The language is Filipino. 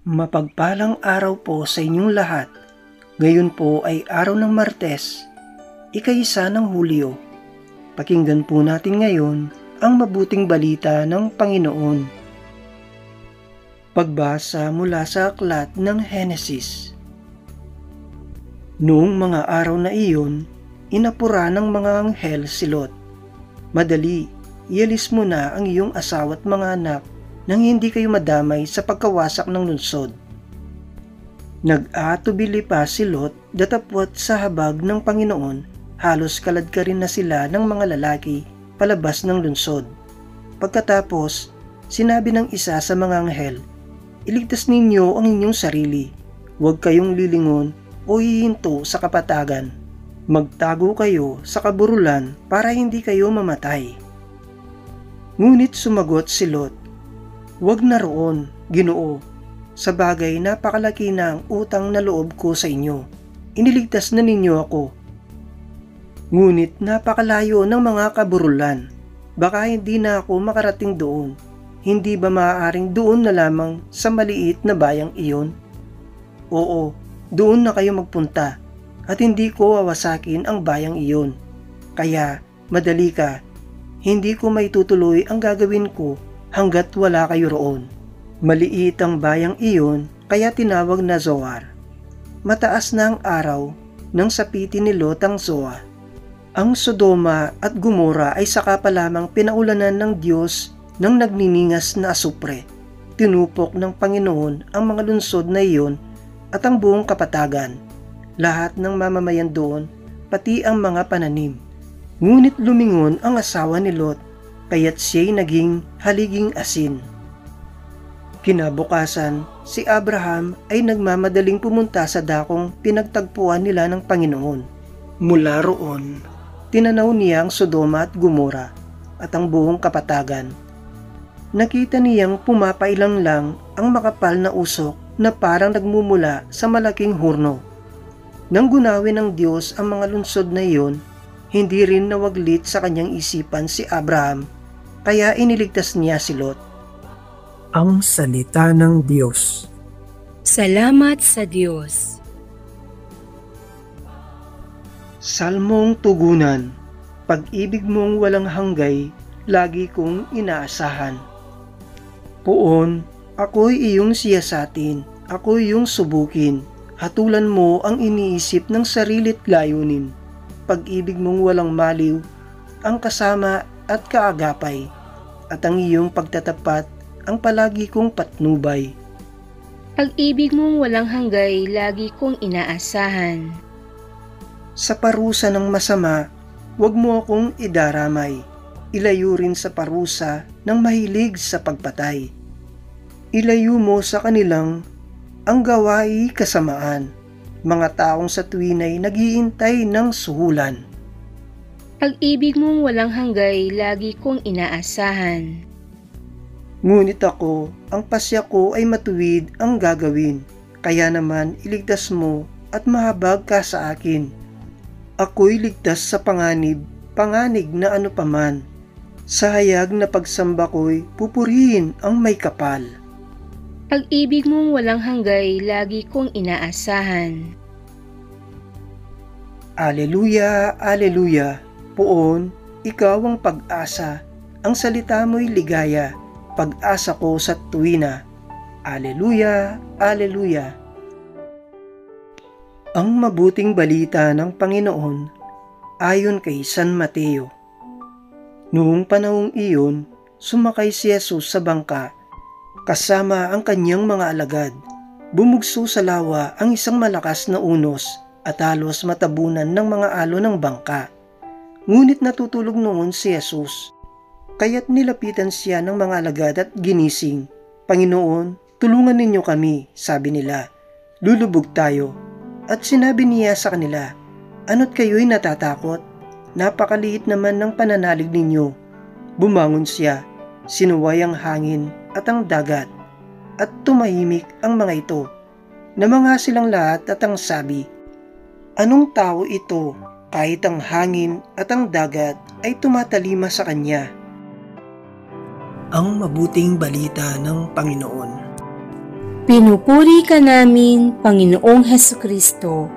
Mapagpalang araw po sa inyong lahat. Ngayon po ay araw ng Martes, ika-1 ng Hulyo. Pakinggan po natin ngayon ang mabuting balita ng Panginoon. Pagbasa mula sa aklat ng Henesis. Noong mga araw na iyon, inapura ng mga anghel si Lot. Madali, ialis mo na ang iyong asawa at mga anak nang hindi kayo madamay sa pagkawasak ng lungsod. Nag-aatubili pa si Lot datapwat sa habag ng Panginoon, halos kaladkarin na sila ng mga lalaki palabas ng lungsod. Pagkatapos, sinabi ng isa sa mga anghel, "Iligtas ninyo ang inyong sarili, huwag kayong lilingon o hihinto sa kapatagan. Magtago kayo sa kaburulan para hindi kayo mamatay." Ngunit sumagot si Lot, "Huwag na roon, Ginoo. Sa bagay napakalaki na ang utang na loob ko sa inyo. Iniligtas na ninyo ako. Ngunit napakalayo ng mga kaburulan. Baka hindi na ako makarating doon. Hindi ba maaaring doon na lamang sa maliit na bayang iyon? Oo, doon na kayo magpunta at hindi ko wawasakin ang bayang iyon. Kaya, madali ka. Hindi ko maitutuloy ang gagawin ko hanggat wala kayo roon." Maliit ang bayang iyon kaya tinawag na Zoar. Mataas na ang araw nang sapitin ni Lot ang Zoar. Ang Sodoma at Gomora ay saka pa lamang pinaulanan ng Diyos ng nagniningas na asupre. Tinupok ng Panginoon ang mga lungsod na iyon at ang buong kapatagan, lahat ng mamamayan doon, pati ang mga pananim. Ngunit lumingon ang asawa ni Lot, kaya't siya'y naging haliging asin. Kinabukasan, si Abraham ay nagmamadaling pumunta sa dakong pinagtagpuan nila ng Panginoon. Mula roon, tinanaw niya ang Sodoma at Gomora at ang buong kapatagan. Nakita niyang pumapailang lang ang makapal na usok na parang nagmumula sa malaking hurno. Nang gunawin ng Diyos ang mga lungsod na iyon, hindi rin nawaglit sa kanyang isipan si Abraham, kaya iniligtas niya si Lot. Ang salita ng Diyos. Salamat sa Diyos. Salmong tugunan. Pag-ibig mong walang hanggay, lagi kong inaasahan. Poon, ako'y iyong siyasatin, ako'y iyong subukin. Hatulan mo ang iniisip ng sarili't layunin. Pag-ibig mong walang maliw, ang kasama at kaagapay, at ang iyong pagtatapat ang palagi kong patnubay. Pag-ibig mong walang hanggay, lagi kong inaasahan. Sa parusa ng masama, huwag mo akong idaramay. Ilayo rin sa parusa ng mahilig sa pagpatay. Ilayo mo sa kanilang ang gawa'i kasamaan, mga taong sa tuwina'y nag-iintay ng suhulan. Pag-ibig mong walang hanggay, lagi kong inaasahan. Ngunit ako, ang pasya ko ay matuwid ang gagawin, kaya naman iligtas mo at mahabag ka sa akin. Ako'y ligtas sa panganig na ano paman. Sa hayag na pagsamba ko'y pupurihin ang may kapal. Pag-ibig mong walang hanggay, lagi kong inaasahan. Aleluya, aleluya, poon, ikaw ang pag-asa, ang salita mo'y ligaya. Pag-asa ko sa tuwina. Aleluya, aleluya. Ang mabuting balita ng Panginoon ayon kay San Mateo. Noong panahong iyon, sumakay si Jesus sa bangka kasama ang kanyang mga alagad. Bumugso sa lawa ang isang malakas na unos at halos matabunan ng mga alo ng bangka. Ngunit natutulog noon si Jesus. Kaya't nilapitan siya ng mga alagad at ginising. "Panginoon, tulungan ninyo kami," sabi nila. "Lulubog tayo." At sinabi niya sa kanila, "Ano't kayo'y natatakot? Napakaliit naman ng pananalig ninyo." Bumangon siya, sinuway ang hangin at ang dagat, at tumahimik ang mga ito. Namangha silang lahat at ang sabi, "Anong tao ito? Kahit ang hangin at ang dagat ay tumatalima sa kanya." Ang mabuting balita ng Panginoon. Pinupuri ka namin, Panginoong Hesukristo.